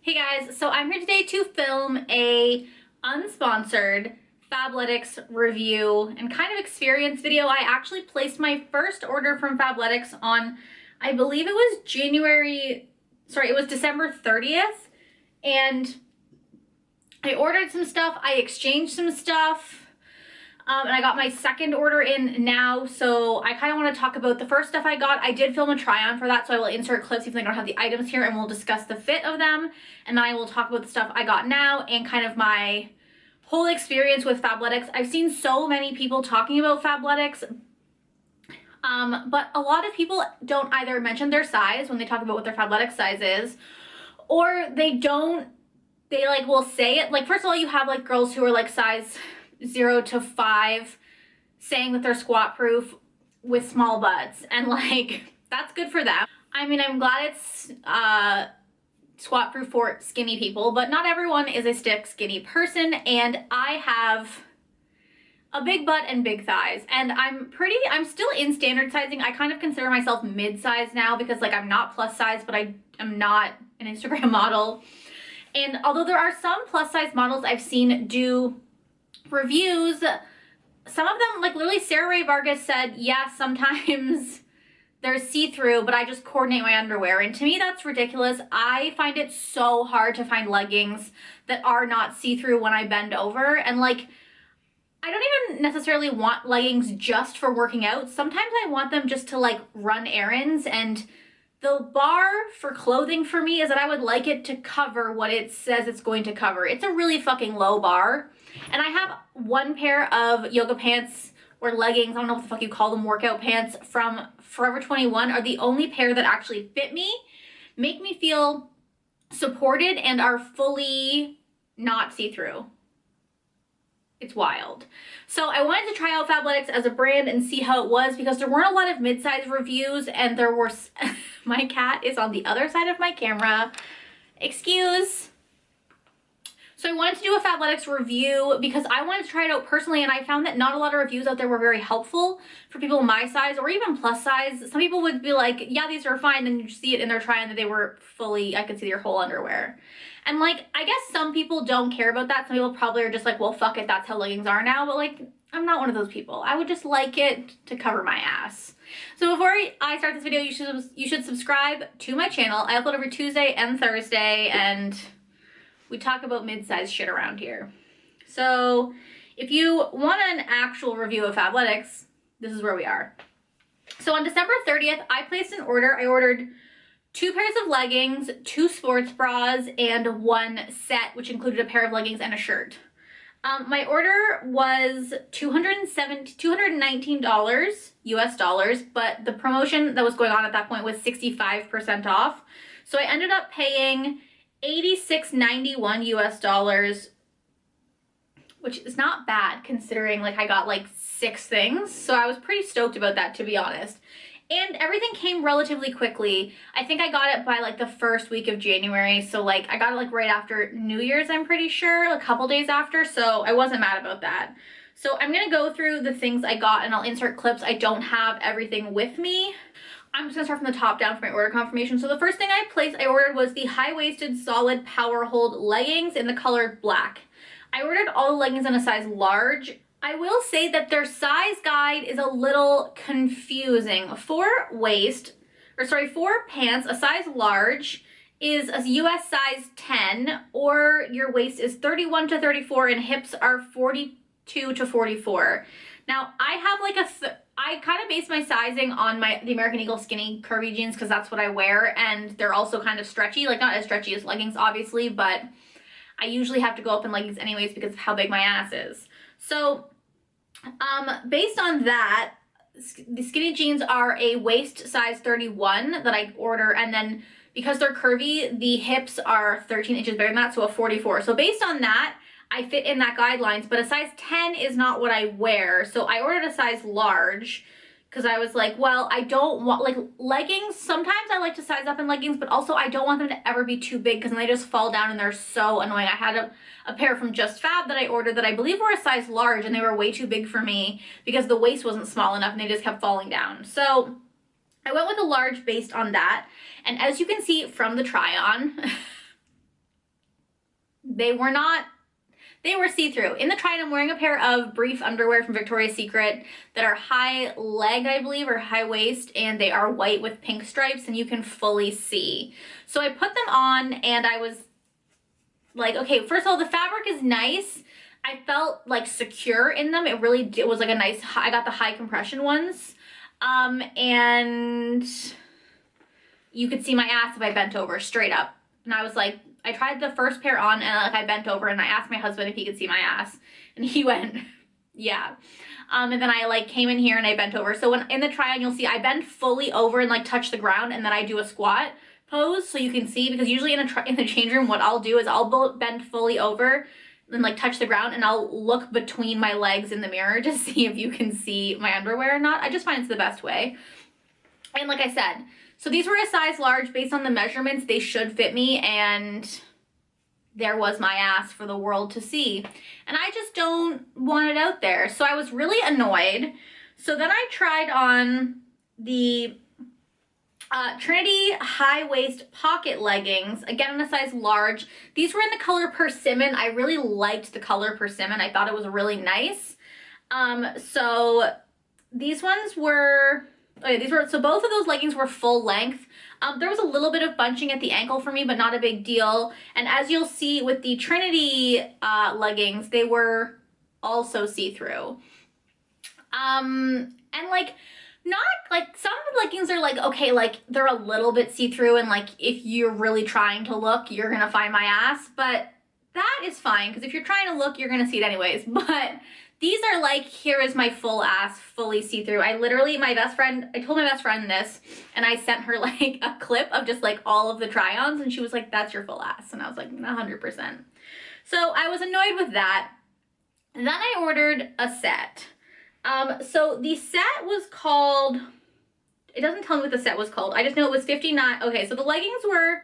Hey guys, so I'm here today to film a unsponsored Fabletics review and kind of experience video. I actually placed my first order from Fabletics on, I believe it was December 30th, and I ordered some stuff, I exchanged some stuff, and I got my second order in now, so I kind of want to talk about the first stuff I got. I did film a try-on for that, so I will insert clips even though I don't have the items here, and we'll discuss the fit of them, and then I will talk about the stuff I got now and kind of my whole experience with Fabletics. I've seen so many people talking about Fabletics, but a lot of people don't either mention their size when they talk about what their Fabletics size is, or they like will say it. Like, first of all, you have like girls who are like size 0 to 5 saying that they're squat proof with small butts, and like that's good for them. I mean, I'm glad it's squat proof for skinny people, but not everyone is a stiff skinny person, and I have a big butt and big thighs, and I'm still in standard sizing. I kind of consider myself mid-size now because like I'm not plus size, but I am not an Instagram model. And although there are some plus size models I've seen do reviews, some of them, like literally Sarah Ray Vargas said, yeah, sometimes they're see-through, but I just coordinate my underwear. And to me, that's ridiculous. I find it so hard to find leggings that are not see-through when I bend over. And like, I don't even necessarily want leggings just for working out. Sometimes I want them just to like run errands, and the bar for clothing for me is that I would like it to cover what it says it's going to cover. It's a really fucking low bar. And I have one pair of yoga pants or leggings, I don't know what the fuck you call them, workout pants from Forever 21 are the only pair that actually fit me, make me feel supported, and are fully not see-through. It's wild. So I wanted to try out Fabletics as a brand and see how it was, because there weren't a lot of mid-size reviews, and there were my cat is on the other side of my camera. Excuse. So I wanted to do a Fabletics review because I wanted to try it out personally, and I found that not a lot of reviews out there were very helpful for people my size or even plus size. Some people would be like, yeah, these are fine, and you see it in their try-on that they were fully, I could see their whole underwear. And like, I guess some people don't care about that. Some people probably are just like, well, fuck it, that's how leggings are now. But like, I'm not one of those people. I would just like it to cover my ass. So before I start this video, you should subscribe to my channel. I upload every Tuesday and Thursday, and we talk about mid-sized shit around here. So if you want an actual review of Fabletics, this is where we are. So on December 30th, I placed an order. I ordered 2 pairs of leggings, 2 sports bras, and 1 set, which included a pair of leggings and a shirt. My order was $219 US dollars, but the promotion that was going on at that point was 65% off. So I ended up paying $86.91 US dollars, which is not bad considering like I got like 6 things. So I was pretty stoked about that, to be honest. And everything came relatively quickly. I think I got it by like the first week of January. So like I got it like right after New Year's, I'm pretty sure, a couple days after. So I wasn't mad about that. So I'm gonna go through the things I got, and I'll insert clips. I don't have everything with me. I'm just gonna start from the top down for my order confirmation. So the first thing I ordered was the high-waisted solid power hold leggings in the color black. I ordered all the leggings in a size large. I will say that their size guide is a little confusing. For pants, a size large is a US size 10, or your waist is 31 to 34 and hips are 42 to 44. Now I have like I kind of base my sizing on the American Eagle skinny curvy jeans because that's what I wear, and they're also kind of stretchy, like not as stretchy as leggings obviously, but I usually have to go up in leggings anyways because of how big my ass is. So based on that, the skinny jeans are a waist size 31 that I order, and then because they're curvy, the hips are 13 inches bigger than that, so a 44. So based on that, I fit in that guidelines, but a size 10 is not what I wear. So I ordered a size large because I was like, well, I don't want, like, leggings, sometimes I like to size up in leggings, but also I don't want them to ever be too big because then they just fall down and they're so annoying. I had a pair from Just Fab that I ordered that I believe were a size large, and they were way too big for me because the waist wasn't small enough and they just kept falling down. So I went with a large based on that. And as you can see from the try on, They were not, they were see-through. In the try-on, I'm wearing a pair of brief underwear from Victoria's Secret that are high leg, I believe, or high waist, and they are white with pink stripes, and you can fully see. So I put them on, and I was like, okay, first of all, the fabric is nice. I felt like secure in them. It was like a nice, I got the high compression ones. And you could see my ass if I bent over straight up. And I was like, I tried the first pair on and like I bent over and I asked my husband if he could see my ass. And he went, yeah. And then I like came in here and I bent over. So when in the try on, you'll see I bend fully over and like touch the ground, and then I do a squat pose so you can see, because usually in the change room, what I'll do is I'll bend fully over and like touch the ground, and I'll look between my legs in the mirror to see if you can see my underwear or not. I just find it's the best way. And like I said, so these were a size large. Based on the measurements, they should fit me, and there was my ass for the world to see. And I just don't want it out there. So I was really annoyed. So then I tried on the Trinity high waist pocket leggings, again in a size large. These were in the color Persimmon. I really liked the color Persimmon. I thought it was really nice. So these ones were, okay, so both of those leggings were full length. There was a little bit of bunching at the ankle for me, but not a big deal. And as you'll see with the Trinity leggings, they were also see-through. And like, not like, some leggings are like, okay, like they're a little bit see-through, and like if you're really trying to look, you're gonna find my ass, but that is fine, because if you're trying to look, you're gonna see it anyways. But these are like, here is my full ass, fully see-through. I literally, I told my best friend this, and I sent her like a clip of just like all of the try-ons, and she was like, that's your full ass. And I was like, 100%. So I was annoyed with that. And then I ordered a set. So the set was called, it doesn't tell me what the set was called. I just know it was 59. Okay, so the leggings were,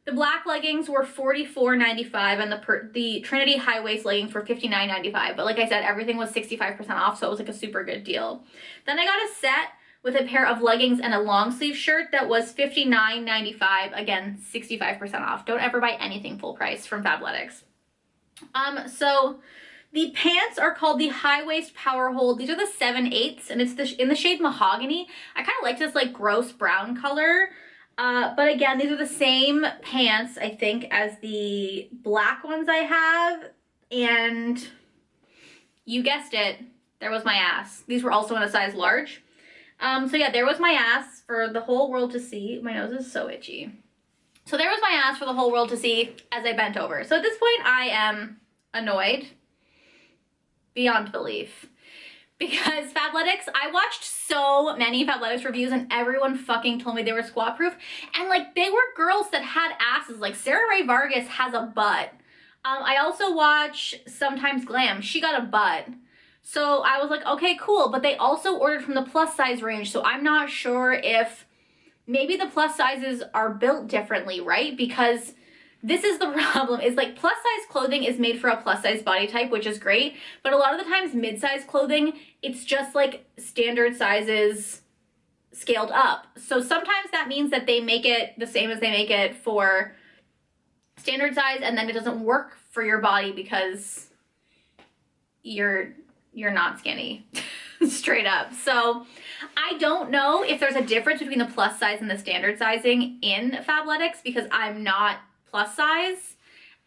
the black leggings were $44.95, and the Trinity high waist leggings were $59.95. But like I said, everything was 65% off, so it was like a super good deal. Then I got a set with a pair of leggings and a long sleeve shirt that was $59.95. Again, 65% off. Don't ever buy anything full price from Fabletics. So the pants are called the high waist power hold. These are the 7/8, and it's in the shade mahogany. I kind of like this like gross brown color. But again, these are the same pants, I think, as the black ones I have. And you guessed it, there was my ass. These were also in a size large. So yeah, there was my ass for the whole world to see. My nose is so itchy. So there was my ass for the whole world to see as I bent over. So at this point, I am annoyed beyond belief. Because Fabletics, I watched so many Fabletics reviews, and everyone fucking told me they were squat proof. And like, they were girls that had asses. Like Sarah Ray Vargas has a butt. I also watch Sometimes Glam. She got a butt. So I was like, okay, cool. But they also ordered from the plus size range. So I'm not sure if maybe the plus sizes are built differently, right? Because this is the problem, is like plus size clothing is made for a plus size body type, which is great. But a lot of the times mid-size clothing, it's just like standard sizes scaled up. So sometimes that means that they make it the same as they make it for standard size, and then it doesn't work for your body because you're not skinny. Straight up. So I don't know if there's a difference between the plus size and the standard sizing in Fabletics, because I'm not plus size.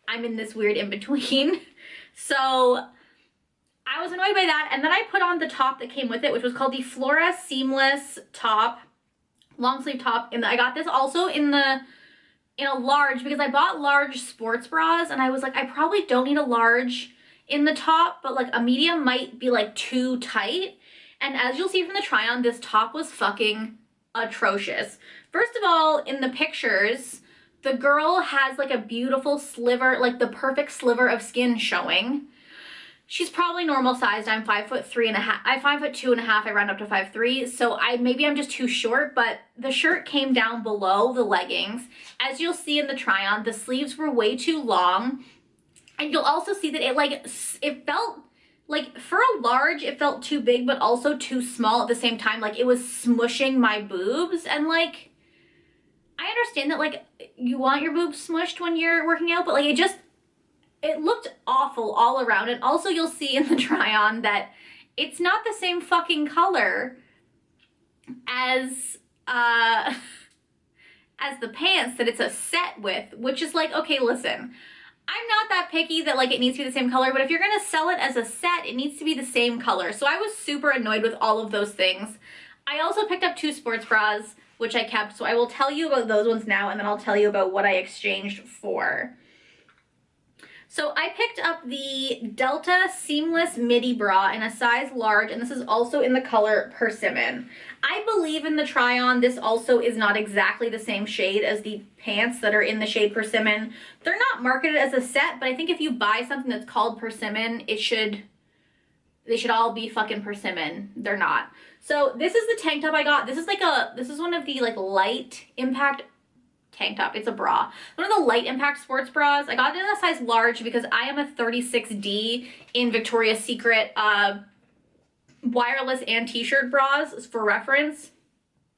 I'm in this weird in between. So I was annoyed by that. And then I put on the top that came with it, which was called the Flora Seamless Top, long sleeve top. And I got this also in a large, because I bought large sports bras, and I was like, I probably don't need a large in the top, but like a medium might be like too tight. And as you'll see from the try on, this top was fucking atrocious. First of all, in the pictures, the girl has like a beautiful sliver, like the perfect sliver of skin showing. She's probably normal sized. I'm 5'3.5". I'm 5'2.5". I round up to 5'3". So maybe I'm just too short, but the shirt came down below the leggings. As you'll see in the try on, the sleeves were way too long. And you'll also see that it felt like, for a large, it felt too big, but also too small at the same time. Like, it was smushing my boobs, and like, I understand that like you want your boobs smushed when you're working out, but like it looked awful all around. And also you'll see in the try on that it's not the same fucking color as as the pants that it's a set with, which is like, okay, listen, I'm not that picky that like it needs to be the same color, but if you're gonna sell it as a set, it needs to be the same color. So I was super annoyed with all of those things. I also picked up 2 sports bras, which I kept, so I will tell you about those ones now, and then I'll tell you about what I exchanged for. So I picked up the Delta Seamless Midi Bra in a size large, and this is also in the color Persimmon. I believe in the try-on, this also is not exactly the same shade as the pants that are in the shade Persimmon. They're not marketed as a set, but I think if you buy something that's called Persimmon, they should all be fucking Persimmon. They're not. So this is the tank top I got. This is one of the like light impact tank top. It's a bra. One of the light impact sports bras. I got it in a size large because I am a 36D in Victoria's Secret wireless and t-shirt bras for reference.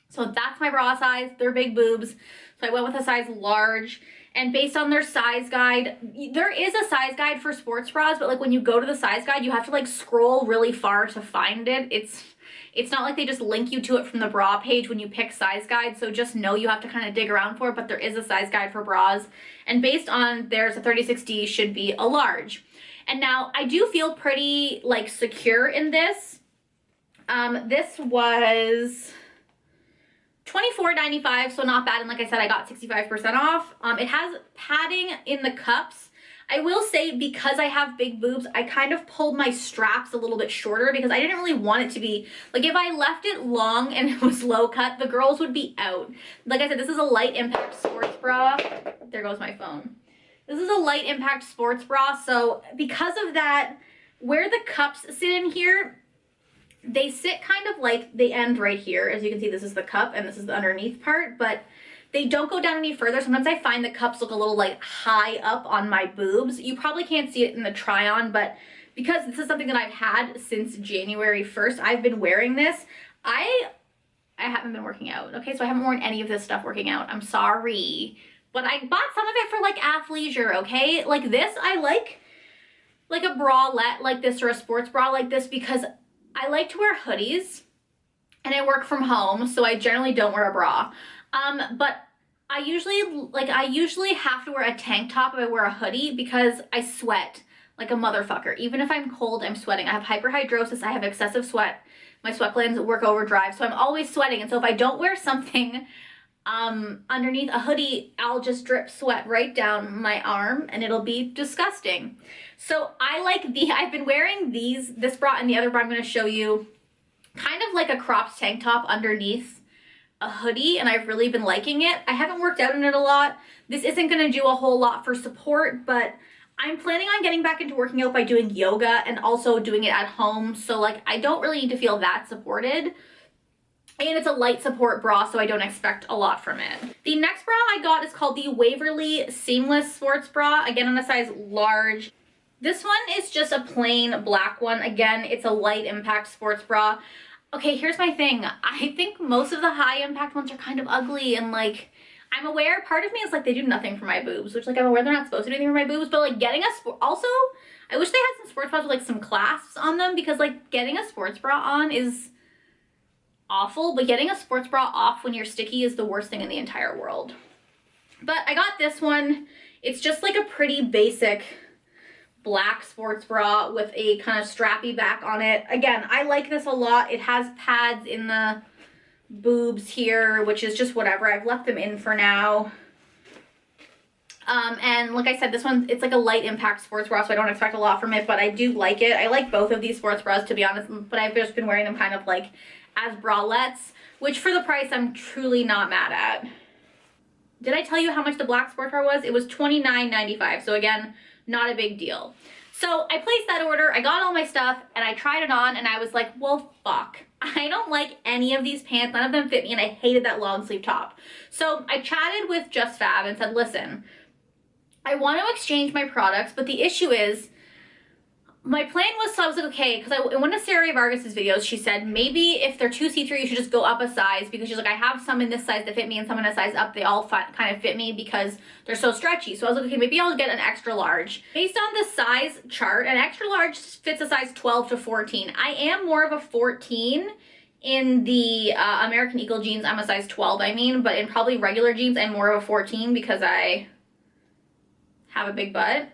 So that's my bra size. They're big boobs. So I went with a size large. And based on their size guide, there is a size guide for sports bras, but like when you go to the size guide, you have to like scroll really far to find it. It's not like they just link you to it from the bra page when you pick size guide, so just know you have to kind of dig around for it, but there is a size guide for bras. And based on theirs, a 36D should be a large. And now I do feel pretty like secure in this. This was $24.95, so not bad, and like I said, I got 65% off. It has padding in the cups. I will say, because I have big boobs, I kind of pulled my straps a little bit shorter because I didn't really want it to be, like if I left it long and it was low cut, the girls would be out. Like I said, this is a light impact sports bra. There goes my phone. This is a light impact sports bra, so because of that, where the cups sit in here, they sit kind of like, they end right here. As you can see, this is the cup and this is the underneath part, but they don't go down any further. Sometimes I find the cups look a little like high up on my boobs. You probably can't see it in the try on, but because this is something that I've had since January 1st, I've been wearing this. I haven't been working out, okay? So I haven't worn any of this stuff working out. I'm sorry. But I bought some of it for like athleisure, okay? Like this, I like a bralette like this or a sports bra like this because I like to wear hoodies and I work from home, so I generally don't wear a bra. But I usually have to wear a tank top if I wear a hoodie because I sweat like a motherfucker. Even if I'm cold, I'm sweating. I have hyperhidrosis, I have excessive sweat. My sweat glands work overdrive, so I'm always sweating. And so if I don't wear something underneath a hoodie, I'll just drip sweat right down my arm and it'll be disgusting. So I've been wearing this bra and the other bra I'm going to show you, kind of like a cropped tank top underneath a hoodie, and I've really been liking it. I haven't worked out in it a lot. This isn't going to do a whole lot for support, but I'm planning on getting back into working out by doing yoga and also doing it at home. So like I don't really need to feel that supported. And it's a light support bra, so I don't expect a lot from it. The next bra I got is called the Waverly Seamless Sports Bra, again in a size large. This one is just a plain black one. Again, it's a light impact sports bra. Okay, here's my thing. I think most of the high impact ones are kind of ugly, and like, I'm aware, part of me is like they do nothing for my boobs, which like I'm aware they're not supposed to do anything for my boobs, but like getting also, I wish they had some sports bras with like some clasps on them, because like getting a sports bra on is awful, but getting a sports bra off when you're sticky is the worst thing in the entire world. But I got this one. It's just like a pretty basic black sports bra with a kind of strappy back on it. Again, I like this a lot. It has pads in the boobs here, which is just whatever. I've left them in for now. And like I said, this one, it's like a light impact sports bra, so I don't expect a lot from it, but I do like it. I like both of these sports bras, to be honest, but I've just been wearing them kind of like as bralettes, which for the price, I'm truly not mad at. Did I tell you how much the black sports bra was? It was $29.95, so again, not a big deal. So I placed that order, I got all my stuff, and I tried it on, and I was like, well, fuck. I don't like any of these pants, none of them fit me, and I hated that long sleeve top. So I chatted with Just Fab and said, listen, I want to exchange my products, but the issue is my plan was, so I was like, okay, because in one of Sarah Vargas's videos, she said, maybe if they're too see-through, you should just go up a size, because she's like, I have some in this size that fit me and some in a size up. They all kind of fit me because they're so stretchy. So I was like, okay, maybe I'll get an extra large. Based on the size chart, an extra large fits a size 12 to 14. I am more of a 14 in the American Eagle jeans. I'm a size 12, I mean, but in probably regular jeans, I'm more of a 14 because I have a big butt.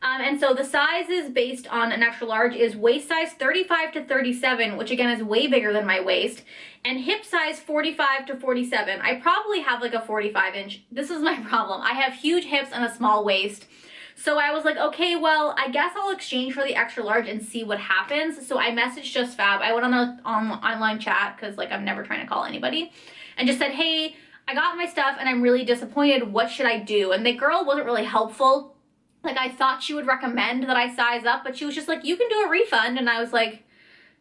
And so the sizes based on an extra large is waist size 35 to 37, which again is way bigger than my waist, and hip size 45 to 47. I probably have like a 45-inch. This is my problem. I have huge hips and a small waist. So I was like, okay, well, I guess I'll exchange for the extra large and see what happens. So I messaged Just Fab. I went on the online chat, because like I'm never trying to call anybody, and just said, hey, I got my stuff and I'm really disappointed. What should I do? And the girl wasn't really helpful. Like, I thought she would recommend that I size up, but she was just like, you can do a refund. And I was like,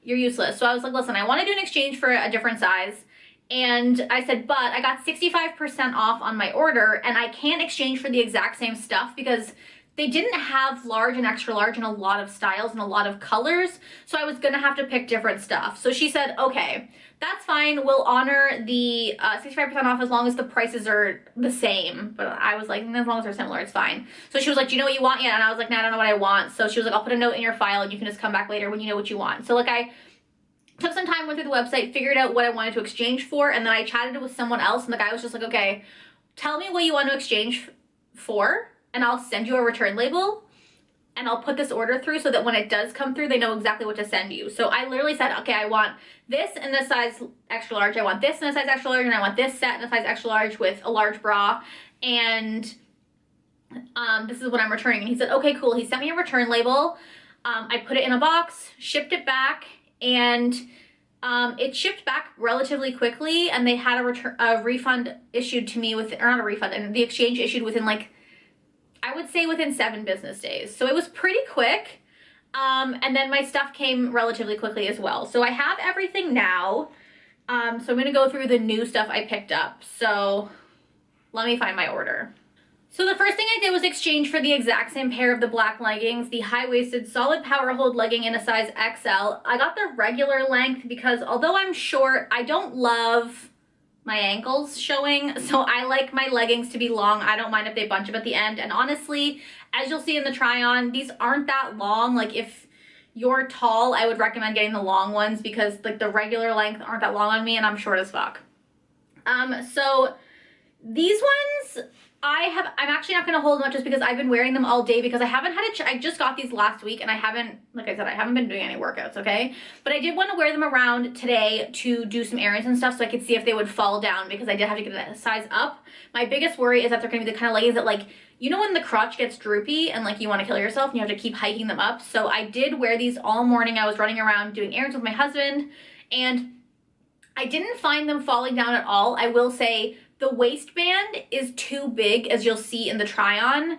you're useless. So I was like, listen, I want to do an exchange for a different size. And I said, but I got 65% off on my order, and I can't exchange for the exact same stuff because they didn't have large and extra large in a lot of styles and a lot of colors. So I was going to have to pick different stuff. So she said, okay, that's fine. We'll honor the 65% off as long as the prices are the same. But I was like, as long as they're similar, it's fine. So she was like, do you know what you want yet? And I was like, no, I don't know what I want. So she was like, I'll put a note in your file and you can just come back later when you know what you want. So like I took some time, went through the website, figured out what I wanted to exchange for, and then I chatted with someone else, and the guy was just like, okay, tell me what you want to exchange for, and I'll send you a return label, and I'll put this order through so that when it does come through, they know exactly what to send you. So I literally said, okay, I want this in the size extra large, I want this in a size extra large, and I want this set in a size extra large with a large bra, and this is what I'm returning. And he said, okay, cool. He sent me a return label. I put it in a box, shipped it back, and it shipped back relatively quickly, and they had a refund issued to me with, or not a refund, and the exchange issued within like, I would say within 7 business days. So it was pretty quick. And then my stuff came relatively quickly as well. So I have everything now. So I'm gonna go through the new stuff I picked up. So let me find my order. So the first thing I did was exchange for the exact same pair of the black leggings, the high-waisted solid power hold legging in a size XL. I got the regular length because although I'm short, I don't love my ankles showing, so I like my leggings to be long. I don't mind if they bunch up at the end, and honestly, as you'll see in the try-on, these aren't that long. Like, if you're tall, I would recommend getting the long ones because like the regular length aren't that long on me, and I'm short as fuck. So these ones, I'm actually not going to hold them up just because I've been wearing them all day because I haven't had I just got these last week and I haven't, like I said, I haven't been doing any workouts, okay? But I did want to wear them around today to do some errands and stuff so I could see if they would fall down because I did have to get a size up. My biggest worry is that they're going to be the kind of leggings that, like, you know when the crotch gets droopy and like you want to kill yourself and you have to keep hiking them up? So I did wear these all morning. I was running around doing errands with my husband and I didn't find them falling down at all. I will say the waistband is too big, as you'll see in the try-on,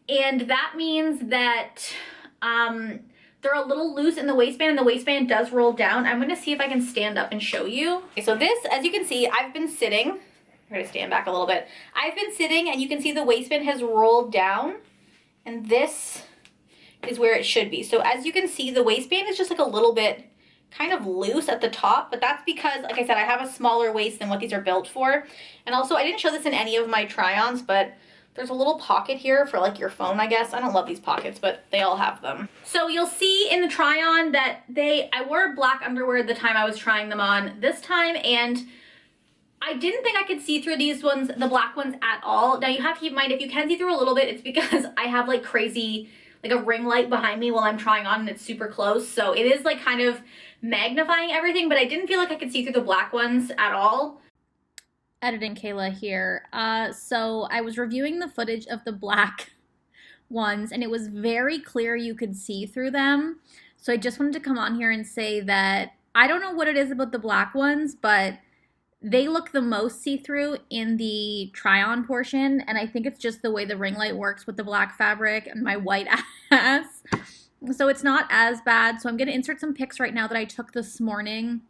and that means that they're a little loose in the waistband, and the waistband does roll down. I'm going to see if I can stand up and show you. Okay, so this, as you can see, I've been sitting. I'm going to stand back a little bit. I've been sitting, and you can see the waistband has rolled down, and this is where it should be. So as you can see, the waistband is just like a little bit kind of loose at the top, but that's because, like I said, I have a smaller waist than what these are built for. And also, I didn't show this in any of my try-ons, but there's a little pocket here for like your phone, I guess. I don't love these pockets, but they all have them. So you'll see in the try-on that I wore black underwear the time I was trying them on this time, and I didn't think I could see through these ones, the black ones, at all. Now you have to keep in mind, if you can see through a little bit, it's because I have like crazy, like a ring light behind me while I'm trying on and it's super close. So it is like kind of magnifying everything, but I didn't feel like I could see through the black ones at all. Editing Kayla here. So I was reviewing the footage of the black ones and it was very clear you could see through them. So I just wanted to come on here and say that I don't know what it is about the black ones, but they look the most see-through in the try-on portion, and I think it's just the way the ring light works with the black fabric and my white ass. So it's not as bad. So I'm going to insert some pics right now that I took this morning.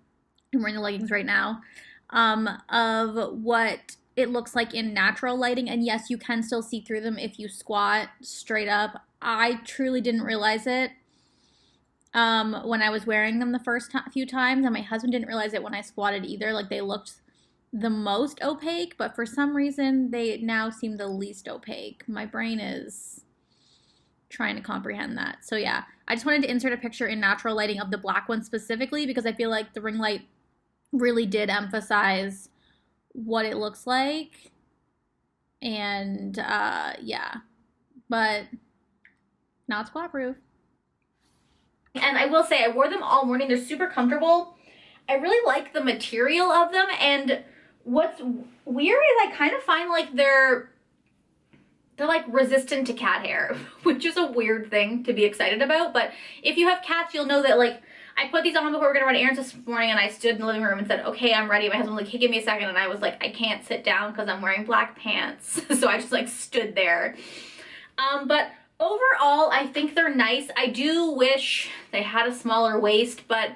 I'm wearing the leggings right now, of what it looks like in natural lighting. And yes, you can still see through them if you squat straight up. I truly didn't realize it. when I was wearing them the first few times, and my husband didn't realize it when I squatted either. Like, they looked the most opaque, but for some reason they now seem the least opaque. My brain is trying to comprehend that. So yeah, I just wanted to insert a picture in natural lighting of the black one specifically because I feel like the ring light really did emphasize what it looks like. And yeah, but not squat proof. And I will say, I wore them all morning. They're super comfortable. I really like the material of them, and what's weird is I kind of find like they're like resistant to cat hair, which is a weird thing to be excited about. But if you have cats, you'll know that, like, I put these on before we were gonna run errands this morning, and I stood in the living room and said, okay, I'm ready. My husband was like, hey, give me a second. And I was like, I can't sit down because I'm wearing black pants. So I just like stood there. But overall, I think they're nice. I do wish they had a smaller waist, but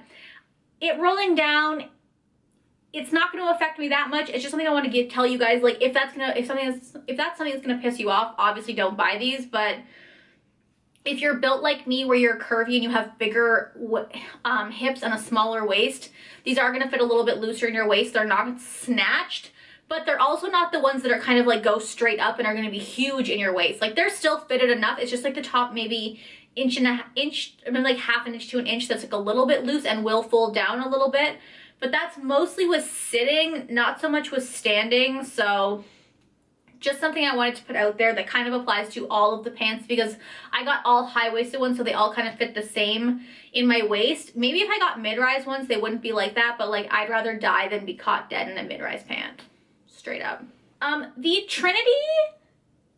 it rolling down, it's not going to affect me that much. It's just something I want to tell you guys. Like, if that's something that's gonna piss you off, obviously don't buy these. But if you're built like me, where you're curvy and you have bigger hips and a smaller waist, these are going to fit a little bit looser in your waist. They're not snatched, but they're also not the ones that are kind of like go straight up and are going to be huge in your waist. Like, they're still fitted enough. It's just like the top maybe like half an inch to an inch that's like a little bit loose and will fold down a little bit. But that's mostly with sitting, not so much with standing. So just something I wanted to put out there that kind of applies to all of the pants, because I got all high-waisted ones, so they all kind of fit the same in my waist. Maybe if I got mid-rise ones, they wouldn't be like that, but like, I'd rather die than be caught dead in a mid-rise pant. Straight up. The Trinity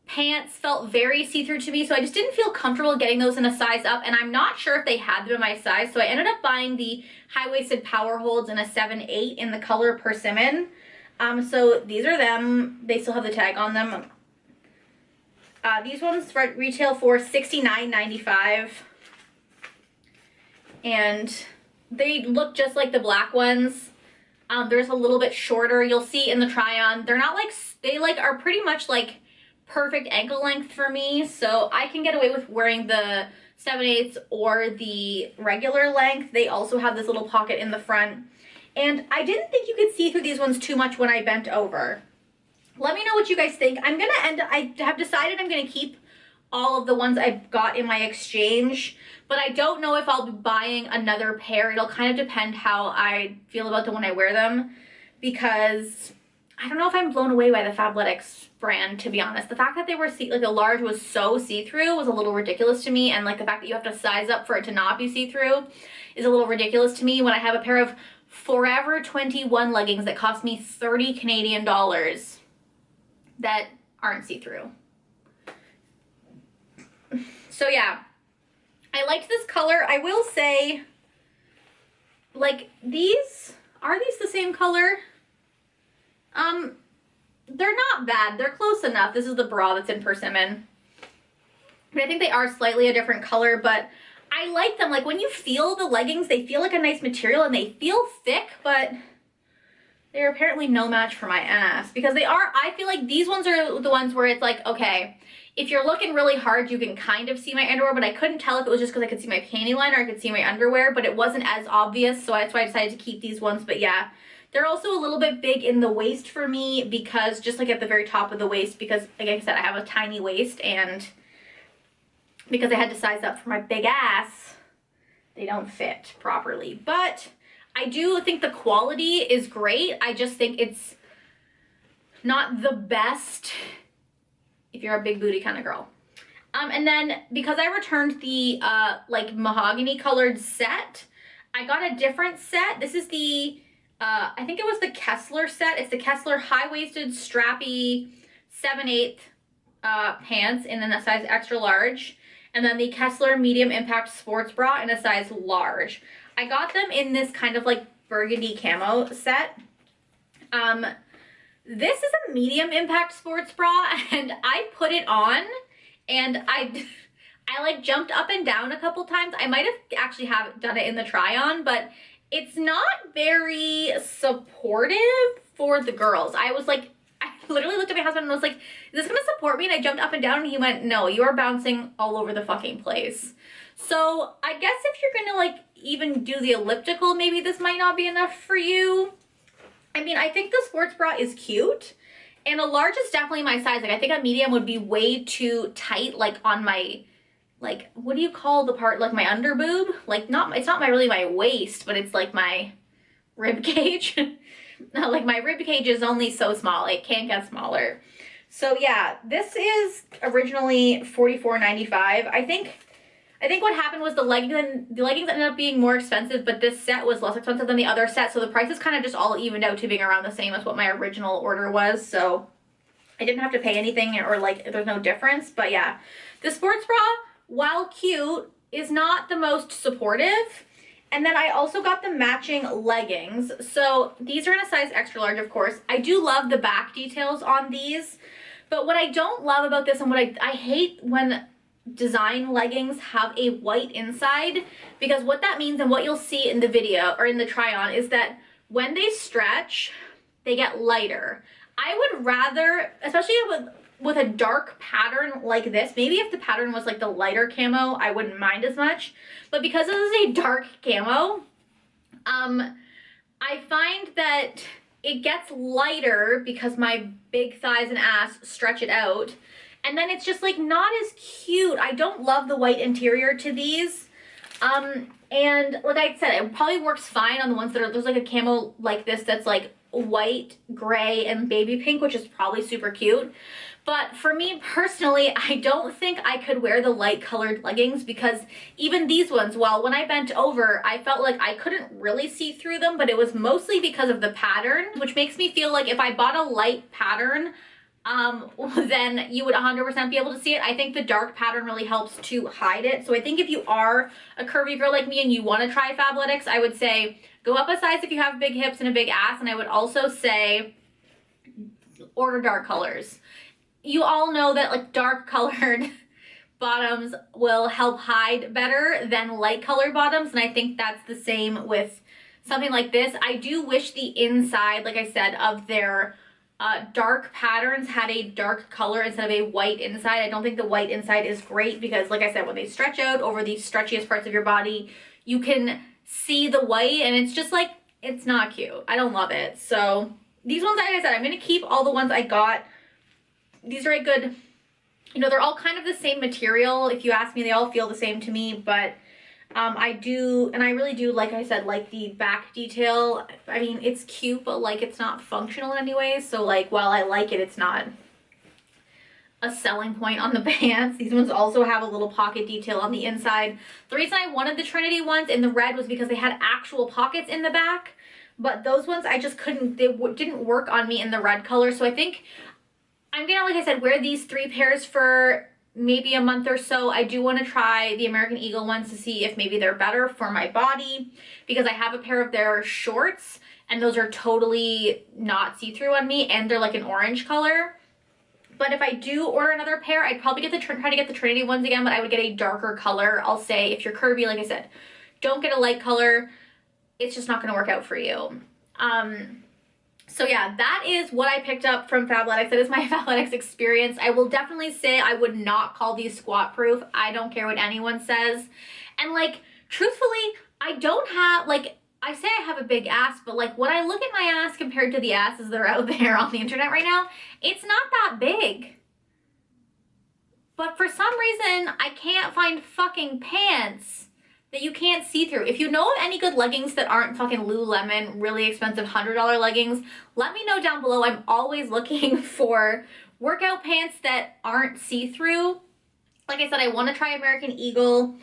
pants felt very see-through to me, so I just didn't feel comfortable getting those in a size up, and I'm not sure if they had them in my size, so I ended up buying the high-waisted power holds in a 7/8 in the color Persimmon. So these are them. They still have the tag on them. These ones retail for $69.95, and they look just like the black ones. They're just a little bit shorter. You'll see in the try-on, they're not like, they like are pretty much like perfect ankle length for me, so I can get away with wearing the 7/8 or the regular length. They also have this little pocket in the front, and I didn't think you could see through these ones too much when I bent over. Let me know what you guys think. I have decided I'm gonna keep all of the ones I got in my exchange, but I don't know if I'll be buying another pair. It'll kind of depend how I feel about them when I wear them, because I don't know if I'm blown away by the Fabletics brand, to be honest. The fact that they were like the large was so see-through was a little ridiculous to me, and like the fact that you have to size up for it to not be see-through is a little ridiculous to me when I have a pair of Forever 21 leggings that cost me 30 Canadian dollars that aren't see-through. So yeah, I liked this color. I will say, like, are these the same color? They're not bad. They're close enough. This is the bra that's in Persimmon. But I think they are slightly a different color, but I like them. Like, when you feel the leggings, they feel like a nice material and they feel thick, but they're apparently no match for my ass, because I feel like these ones are the ones where it's like, okay, if you're looking really hard, you can kind of see my underwear, but I couldn't tell if it was just because I could see my panty line or I could see my underwear, but it wasn't as obvious, so that's why I decided to keep these ones. But yeah, they're also a little bit big in the waist for me, because just like at the very top of the waist, because like I said, I have a tiny waist, and because I had to size up for my big ass, they don't fit properly. But I do think the quality is great. I just think it's not the best if you're a big booty kind of girl. And then because I returned the like mahogany colored set, I got a different set. This is the I think it was the Kessler set. It's the Kessler high-waisted strappy 7/8 pants in a size extra large, and then the Kessler medium impact sports bra in a size large. I got them in this kind of like burgundy camo set. This is a medium impact sports bra, and I put it on, and I like jumped up and down a couple times. I might have actually done it in the try on, but it's not very supportive for the girls. I was like, I literally looked at my husband and was like, is this gonna support me? And I jumped up and down, and he went, no, you are bouncing all over the fucking place. So I guess if you're gonna like even do the elliptical, maybe this might not be enough for you. I mean, I think the sports bra is cute, and a large is definitely my size. Like, I think a medium would be way too tight, like on my, like, what do you call the part, like my under boob? Like, not, it's not my really my waist, but it's like my rib cage. Like, my rib cage is only so small, it can't get smaller. So yeah, this is originally $44.95. I think what happened was the leggings ended up being more expensive, but this set was less expensive than the other set, so the prices kind of just all evened out to being around the same as what my original order was, so I didn't have to pay anything, or like there's no difference. But yeah, the sports bra, while cute, is not the most supportive. And then I also got the matching leggings. So these are in a size extra large, of course. I do love the back details on these, but what I don't love about this, and what I hate when design leggings have a white inside, because what that means, and what you'll see in the video or in the try on, is that when they stretch, they get lighter. I would rather, especially with a dark pattern like this, maybe if the pattern was like the lighter camo, I wouldn't mind as much, but because this is a dark camo, I find that it gets lighter because my big thighs and ass stretch it out, and then it's just like not as cute. I don't love the white interior to these. And like I said, it probably works fine on the ones that are, there's like a camo like this that's like white, gray, and baby pink, which is probably super cute. But for me personally, I don't think I could wear the light colored leggings, because even these ones, well, when I bent over, I felt like I couldn't really see through them, but it was mostly because of the pattern, which makes me feel like if I bought a light pattern, then you would 100% be able to see it. I think the dark pattern really helps to hide it. So I think if you are a curvy girl like me and you want to try Fabletics, I would say go up a size if you have big hips and a big ass, and I would also say order dark colors. You all know that like dark colored bottoms will help hide better than light colored bottoms, and I think that's the same with something like this. I do wish the inside, like I said, of their dark patterns had a dark color instead of a white inside. I don't think the white inside is great because, like I said, when they stretch out over the stretchiest parts of your body, you can see the white, and it's just like, it's not cute. I don't love it. So these ones, like I said, I'm going to keep all the ones I got. These are a good, you know, they're all kind of the same material. If you ask me, they all feel the same to me, but I do, and I really do, like I said, like the back detail. I mean, it's cute, but like it's not functional in any way. So like, while I like it, it's not a selling point on the pants. These ones also have a little pocket detail on the inside. The reason I wanted the Trinity ones in the red was because they had actual pockets in the back, but those ones I just couldn't, they didn't work on me in the red color. So I think I'm gonna, like I said, wear these 3 pairs for maybe a month or so. I do want to try the American Eagle ones to see if maybe they're better for my body, because I have a pair of their shorts and those are totally not see-through on me, and they're like an orange color. But if I do order another pair, I'd probably try to get the Trinity ones again, but I would get a darker color. I'll say, if you're curvy, like I said, don't get a light color. It's just not going to work out for you. So yeah, that is what I picked up from Fabletics. That is my Fabletics experience. I will definitely say I would not call these squat proof. I don't care what anyone says. And like, truthfully, I don't have, like, I say I have a big ass, but like when I look at my ass compared to the asses that are out there on the internet right now, it's not that big. But for some reason, I can't find fucking pants that you can't see through. If you know of any good leggings that aren't fucking Lululemon, really expensive $100 leggings, let me know down below. I'm always looking for workout pants that aren't see-through. Like I said, I want to try American Eagle.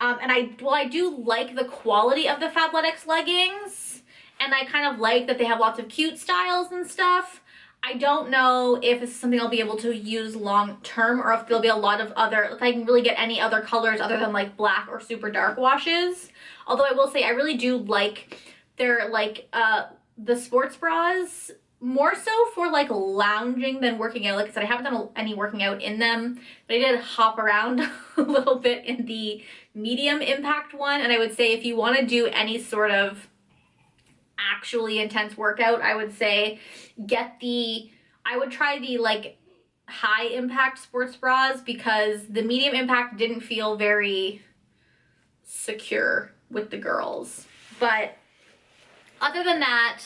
And I do like the quality of the Fabletics leggings, and I kind of like that they have lots of cute styles and stuff. I don't know if it's something I'll be able to use long term, or if there'll be a lot of other, if I can really get any other colors other than like black or super dark washes. Although I will say I really do like their like the sports bras, more so for like lounging than working out. Like I said, I haven't done any working out in them, but I did hop around a little bit in the medium impact one. And I would say if you want to do any sort of actually intense workout, I would say I would try the like high impact sports bras, because the medium impact didn't feel very secure with the girls. But other than that,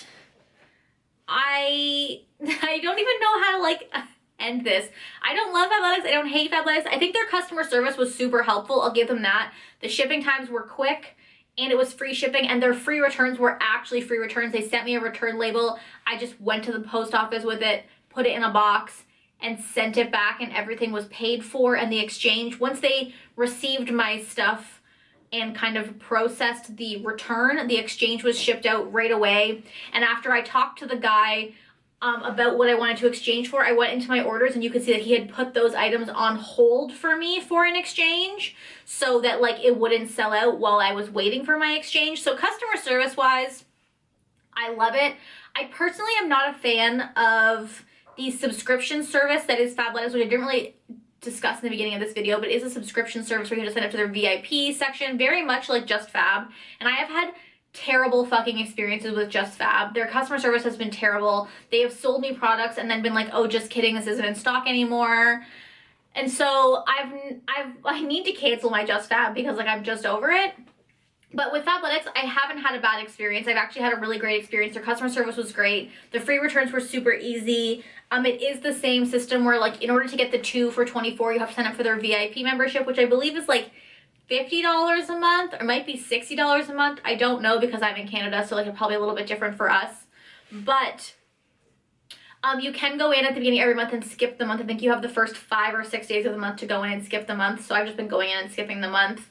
I don't even know how to like end this. I don't love Fabletics. I don't hate Fabletics. I think their customer service was super helpful. I'll give them that. The shipping times were quick and it was free shipping, and their free returns were actually free returns. They sent me a return label. I just went to the post office with it, put it in a box, and sent it back, and everything was paid for. And the exchange, once they received my stuff and kind of processed the return, the exchange was shipped out right away. And after I talked to the guy about what I wanted to exchange for, I went into my orders and you could see that he had put those items on hold for me for an exchange so that like it wouldn't sell out while I was waiting for my exchange. So customer service wise, I love it. I personally am not a fan of the subscription service that is Fabletics, which I didn't really discuss in the beginning of this video, but it is a subscription service where you have to sign up to their VIP section, very much like Just Fab. And I have had terrible fucking experiences with Just Fab. Their customer service has been terrible. They have sold me products and then been like, oh, just kidding, this isn't in stock anymore. And so I need to cancel my Just Fab because like I'm just over it. But with Fabletics, I haven't had a bad experience. I've actually had a really great experience. Their customer service was great. The free returns were super easy. It is the same system where like in order to get the 2 for $24, you have to sign up for their VIP membership, which I believe is like $50 a month, or might be $60 a month. I don't know because I'm in Canada, so like it's probably a little bit different for us. But you can go in at the beginning of every month and skip the month. I think you have the first 5 or 6 days of the month to go in and skip the month. So I've just been going in and skipping the month.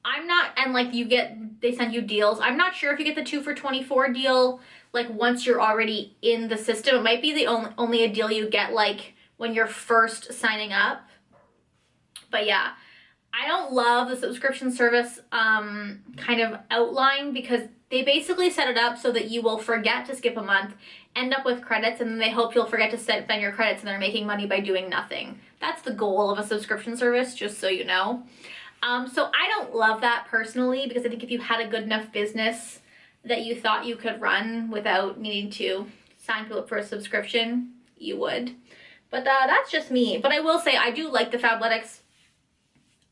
I'm not, and like they send you deals. I'm not sure if you get the 2 for $24 deal, like once you're already in the system. It might be the only a deal you get like when you're first signing up. But yeah, I don't love the subscription service kind of outline because they basically set it up so that you will forget to skip a month, end up with credits, and then they hope you'll forget to spend your credits and they're making money by doing nothing. That's the goal of a subscription service, just so you know. So I don't love that personally because I think if you had a good enough business that you thought you could run without needing to sign people up for a subscription, you would. But that's just me. But I will say I do like the Fabletics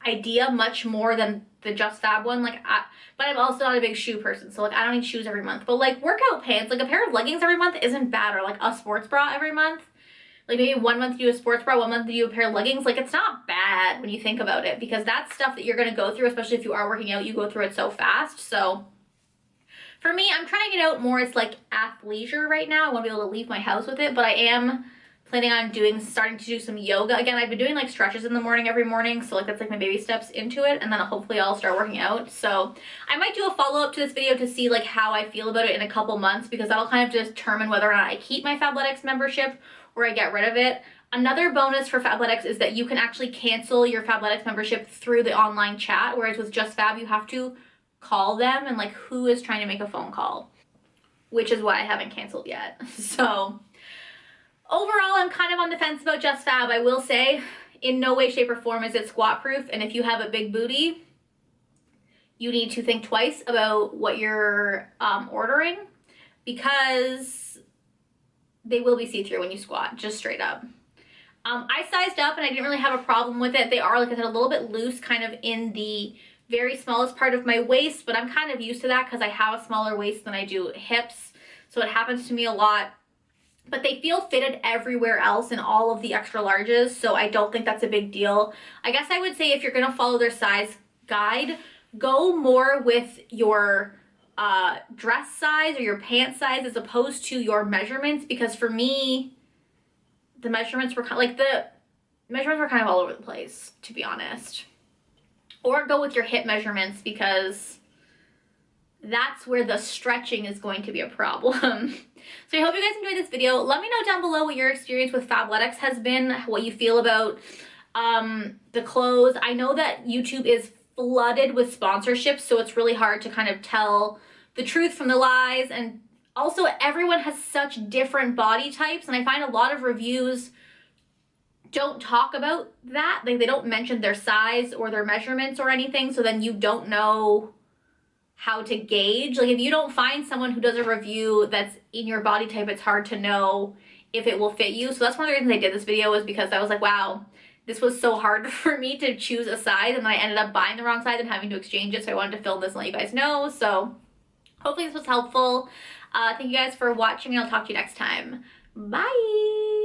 idea much more than the Just Fab one. But I'm also not a big shoe person, so like I don't need shoes every month. But like workout pants, like a pair of leggings every month isn't bad, or like a sports bra every month. Like maybe 1 month you do a sports bra, 1 month you do a pair of leggings. Like it's not bad when you think about it because that's stuff that you're going to go through, especially if you are working out, you go through it so fast. So for me, I'm trying to get out more. It's like athleisure right now. I want to be able to leave my house with it, but I am planning on starting to do some yoga. Again, I've been doing like stretches in the morning every morning. So like that's like my baby steps into it. And then hopefully I'll start working out. So I might do a follow-up to this video to see like how I feel about it in a couple months because that'll kind of determine whether or not I keep my Fabletics membership or I get rid of it. Another bonus for Fabletics is that you can actually cancel your Fabletics membership through the online chat, whereas with Just Fab, you have to call them, and like who is trying to make a phone call? Which is why I haven't canceled yet. So overall, I'm kind of on the fence about Just Fab. I will say in no way, shape, or form is it squat proof, and if you have a big booty, you need to think twice about what you're ordering because they will be see-through when you squat, just straight up. I sized up and I didn't really have a problem with it. They are, like I said, a little bit loose kind of in the very smallest part of my waist, but I'm kind of used to that because I have a smaller waist than I do hips, so it happens to me a lot. But they feel fitted everywhere else in all of the extra larges, so I don't think that's a big deal. I guess I would say if you're going to follow their size guide, go more with your dress size or your pant size as opposed to your measurements, because for me the measurements were kind of all over the place, to be honest. Or go with your hip measurements because that's where the stretching is going to be a problem. So I hope you guys enjoyed this video. Let me know down below what your experience with Fabletics has been, what you feel about the clothes. I know that YouTube is flooded with sponsorships, so it's really hard to kind of tell the truth from the lies, and also everyone has such different body types, and I find a lot of reviews don't talk about that. Like they don't mention their size or their measurements or anything, so then you don't know how to gauge. Like if you don't find someone who does a review that's in your body type, it's hard to know if it will fit you. So that's one of the reasons I did this video, was because I was like, wow, this was so hard for me to choose a size, and then I ended up buying the wrong size and having to exchange it, so I wanted to film this and let you guys know. So hopefully this was helpful. Thank you guys for watching, and I'll talk to you next time. Bye!